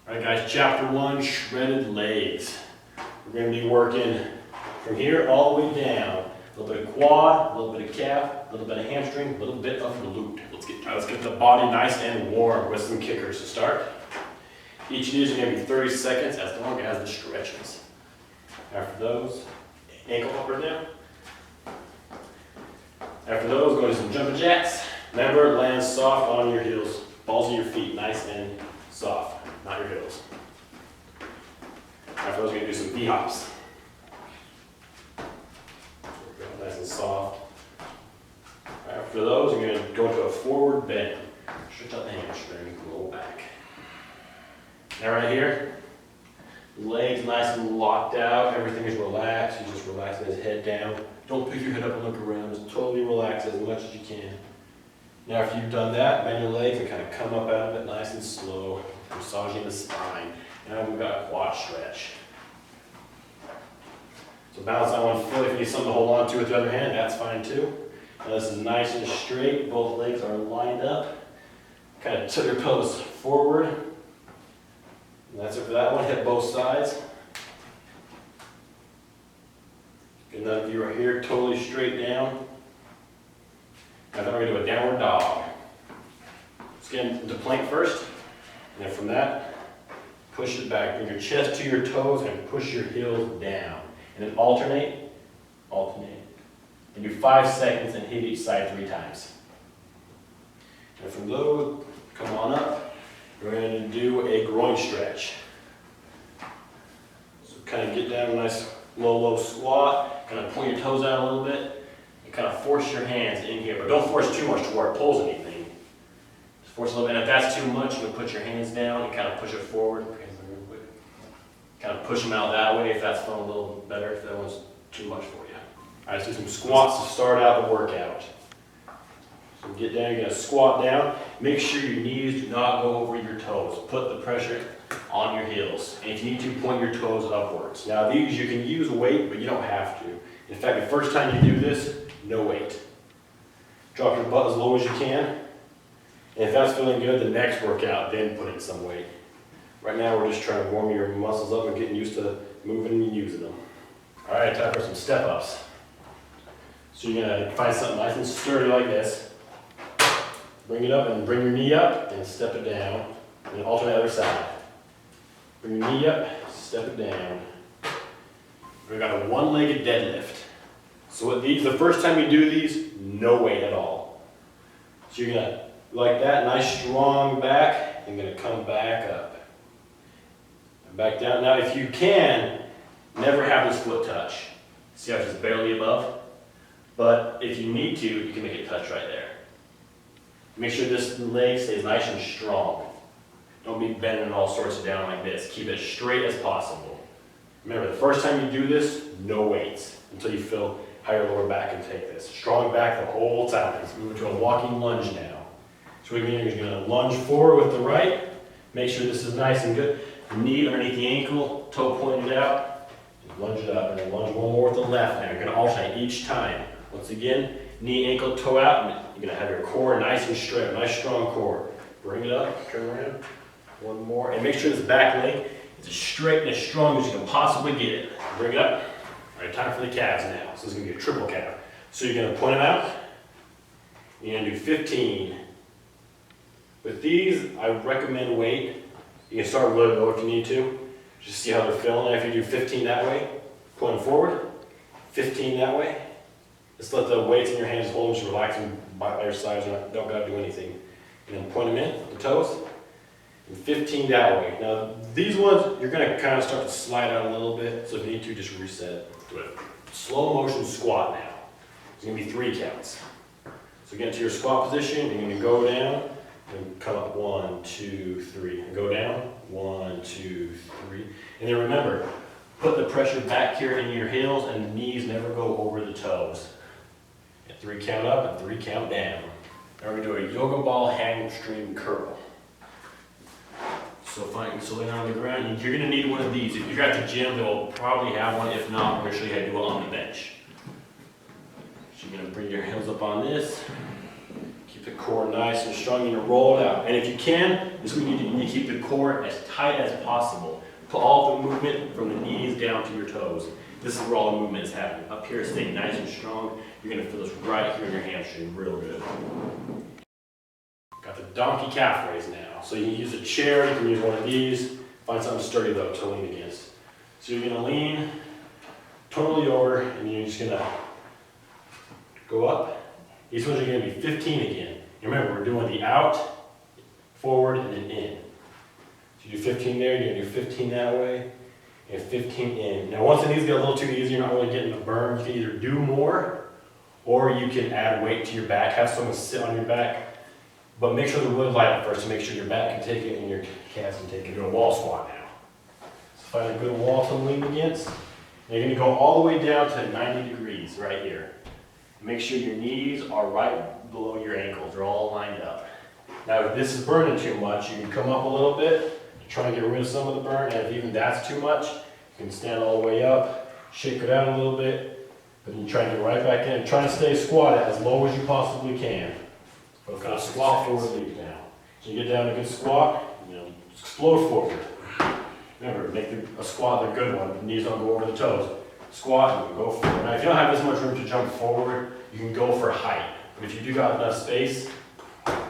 All right guys, chapter 1, shredded legs. We're going to be working from here all the way down. A little bit of quad, a little bit of calf, a little bit of hamstring, a little bit of glute. Let's get the body nice and warm with some kickers to start. Each of these are going to be 30 seconds as long as the stretches. After those, ankle up or down. After those, go to some jumping jacks. Remember, land soft on your heels. Balls of your feet, nice and soft, not your heels. After those, we're going to do some V-hops. Nice and soft. After those, we're going to go into a forward bend. Stretch out the hamstring, roll back. Now right here, legs nice and locked out, everything is relaxed. You just relaxing his head down. Don't pick your head up and look around, just totally relax as much as you can. Now after you've done that, bend your legs and kind of come up out of it nice and slow, massaging the spine. Now we've got a quad stretch. So balance on one foot. If you need something to hold on to with the other hand, that's fine too. Now this is nice and straight, both legs are lined up. Kind of tilt your pelvis forward. And that's it for that one, hit both sides. Good enough view right here, totally straight down. Now then we're going to do a downward dog. Let's get into plank first, and then from that, push it back. Bring your chest to your toes and push your heels down. And then alternate. And do 5 seconds and hit each side 3 times. And from those, come on up. We're going to do a groin stretch. So kind of get down a nice low squat. Kind of point your toes out a little bit. Kind of force your hands in here, but don't force too much to where it pulls anything. Just force a little bit, and if that's too much, you can put your hands down and kind of push it forward. Kind of push them out that way if that's feeling a little better, if that one's too much for you. All right, let's do some squats to start out the workout. So get down, you're going to squat down. Make sure your knees do not go over your toes. Put the pressure on your heels. And if you need to, point your toes upwards. Now these, you can use weight, but you don't have to. In fact, the first time you do this, no weight. Drop your butt as low as you can. And if that's feeling good, the next workout, then put in some weight. Right now, we're just trying to warm your muscles up and getting used to moving and using them. All right, time for some step-ups. So you're gonna find something nice and sturdy like this. Bring it up and bring your knee up and step it down. And then alternate the other side. Bring your knee up, step it down. We've got a one-legged deadlift. So with these, the first time you do these, no weight at all. So you're gonna, like that, nice strong back, and you're gonna come back up. And back down. Now if you can, never have this foot touch. See how it's just barely above? But if you need to, you can make it touch right there. Make sure this leg stays nice and strong. Don't be bending all sorts of down like this. Keep it as straight as possible. Remember, the first time you do this, no weights until you feel how your lower back can take this. Strong back the whole time. Let's move into a walking lunge now. So we're going to lunge forward with the right. Make sure this is nice and good. Knee underneath the ankle, toe pointed out. And lunge it up, and then lunge one more with the left. Now you're going to alternate each time. Once again, knee, ankle, toe out. And you're going to have your core nice and straight, nice strong core. Bring it up, turn around. One more, and make sure this back leg is as straight and as strong as you can possibly get it. Bring it up. All right, time for the calves now. So this is going to be a triple calf. So you're going to point them out. You're going to do 15. With these, I recommend weight. You can start really low if you need to. Just see how they're feeling. If you do 15 that way, point them forward. 15 that way. Just let the weights in your hands hold them, just relax them by your sides. Don't got to do anything. And then point them in, the toes. And 15 that way. Now these ones, you're going to kind of start to slide out a little bit, so if you need to, just reset. Do a slow motion squat now. It's going to be 3 counts. So get into your squat position, you're going to go down, and come up 1, 2, 3. And go down, 1, 2, 3. And then remember, put the pressure back here in your heels, and the knees never go over the toes. And 3 count up, and 3 count down. Now we're going to do a yoga ball hamstring curl. So lay down on the ground, you're going to need one of these. If you're at the gym, they'll probably have one. If not, we're going to show you how to do it on the bench. So you're going to bring your heels up on this. Keep Keep the core nice and strong. You're gonna roll it out. And if you can, this means you need to keep the core as tight as possible. Put all the movement from the knees down to your toes. This is where all the movement is happening. Up here, stay nice and strong. You're gonna feel this right here in your hamstring, real good. Got the donkey calf raise now. So you can use a chair, you can use one of these. Find something sturdy though to lean against. So you're gonna lean totally over, and you're just gonna go up. These ones are gonna be 15 again. And remember, we're doing the out, forward, and then in. So you do 15 there, you're gonna do 15 that way, and 15 in. Now once these get a little too easy, you're not really getting the burn. You can either do more, or you can add weight to your back, have someone sit on your back, but make sure they're really light at first to make sure your back can take it and your calves can take it. Do a wall squat now. So find a good wall to lean against. And you're gonna go all the way down to 90 degrees right here. Make sure your knees are right below your ankles. They're all lined up. Now if this is burning too much, you can come up a little bit to try and get rid of some of the burn. And if even that's too much, you can stand all the way up, shake it out a little bit, but then you try and get right back in. Try to stay squatted as low as you possibly can. But kind of squat forward leap now. So you get down to a good squat, explode forward. Remember, make a squat a good one. The knees don't go over the toes. Squat and go forward. Now if you don't have this much room to jump forward, you can go for height. But if you do got enough space,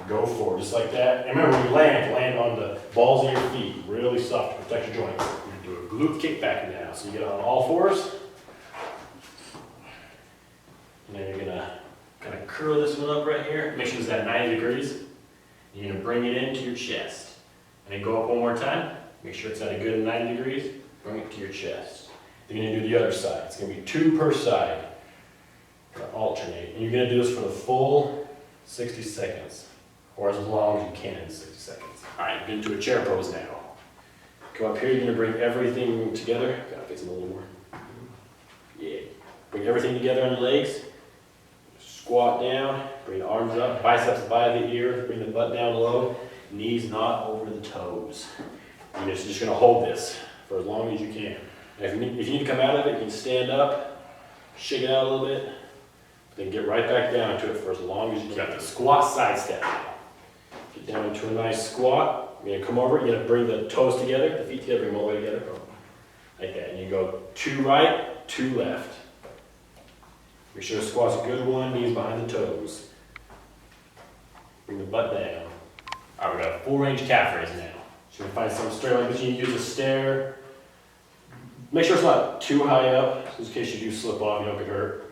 go forward, just like that. And remember, when you land on the balls of your feet, really soft to protect your joints. You're gonna do a glute kick back now. So you get on all fours. And then you're gonna kind of curl this one up right here. Make sure it's at 90 degrees. You're gonna bring it into your chest. And then go up one more time. Make sure it's at a good 90 degrees. Bring it to your chest. Then you're gonna do the other side. It's gonna be 2 per side. Gonna alternate. And you're gonna do this for the full 60 seconds. Or as long as you can in 60 seconds. All right, you're gonna do a chair pose now. Come up here, you're gonna bring everything together. Gotta face them a little more. Yeah. Bring everything together on the legs. Squat down, bring the arms up, biceps by the ears, bring the butt down low, knees not over the toes. You're just gonna hold this for as long as you can. And if you need to come out of it, you can stand up, shake it out a little bit, then get right back down to it for as long as you can. Got the squat side step now. Get down into a nice squat. You're gonna come over, you're gonna bring the toes together, the feet together, bring them all the way together. Like that. And you go 2 right, 2 left. Make sure the squat's a good one, knees behind the toes. Bring the butt down. All right, we got a full range calf raise now. So you're gonna find something straight like this. You can use a stair. Make sure it's not too high up, in case you do slip off, you don't get hurt.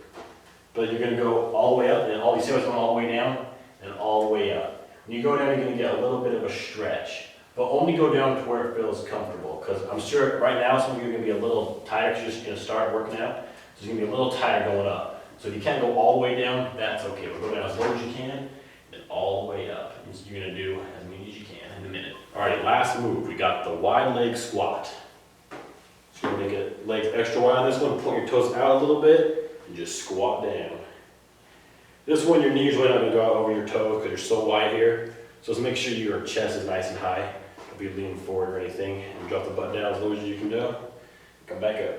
But you're gonna go all the way up, and you see what's going all the way down, and all the way up. When you go down, you're gonna get a little bit of a stretch. But only go down to where it feels comfortable, because I'm sure right now some of you are gonna be a little tired, because you're just gonna start working out. So it's gonna be a little tired going up. So if you can't go all the way down, that's okay. But go down as low as you can, and all the way up. And so you're gonna do as many as you can in a minute. All right, last move. We got the wide leg squat. So you're gonna make it legs extra wide on this one. Point your toes out a little bit, and just squat down. This one, your knees really not gonna go out over your toes because you're so wide here. So just make sure your chest is nice and high. Don't be leaning forward or anything. And drop the butt down as low as you can do. Come back up.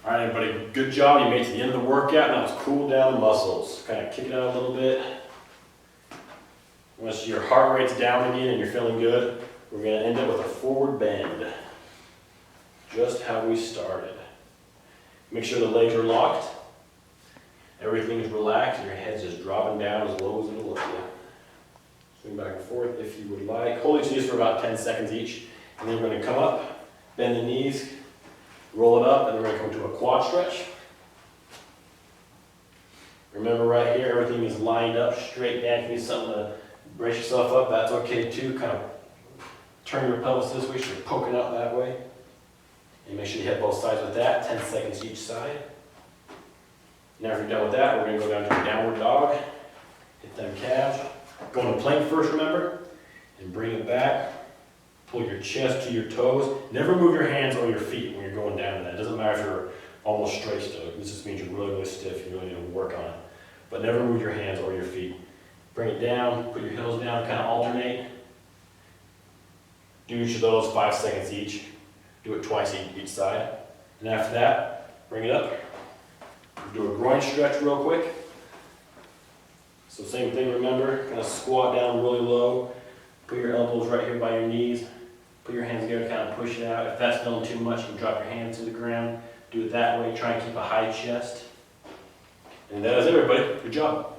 All right, everybody, good job. You made it to the end of the workout. Now let's cool down the muscles. Kind of kick it out a little bit. Once your heart rate's down again and you're feeling good, we're gonna end up with a forward bend. Just how we started. Make sure the legs are locked. Everything is relaxed and your head's just dropping down as low as it'll let you. Swing back and forth if you would like. Hold each of these for about 10 seconds each. And then we're gonna come up, bend the knees, roll it up, and then we're going to come to a quad stretch. Remember right here, everything is lined up, straight down. If you need something to brace yourself up, that's okay too. Kind of turn your pelvis this way so you're poking out that way. And make sure you hit both sides with that, 10 seconds each side. Now if you're done with that, we're going to go down to a downward dog. Hit them calves. Go into plank first, remember, and bring it back. Pull your chest to your toes. Never move your hands or your feet when you're going down to that. It doesn't matter if you're almost straight still. This just means you're really, really stiff. You really need to work on it. But never move your hands or your feet. Bring it down, put your heels down, kind of alternate. Do each of those 5 seconds each. Do it twice each side. And after that, bring it up. Do a groin stretch real quick. So same thing, remember, kind of squat down really low, put your elbows right here by your knees, put your hands together, kind of push it out. If that's feeling too much, you can drop your hands to the ground. Do it that way, try and keep a high chest. And that is it, everybody. Good job.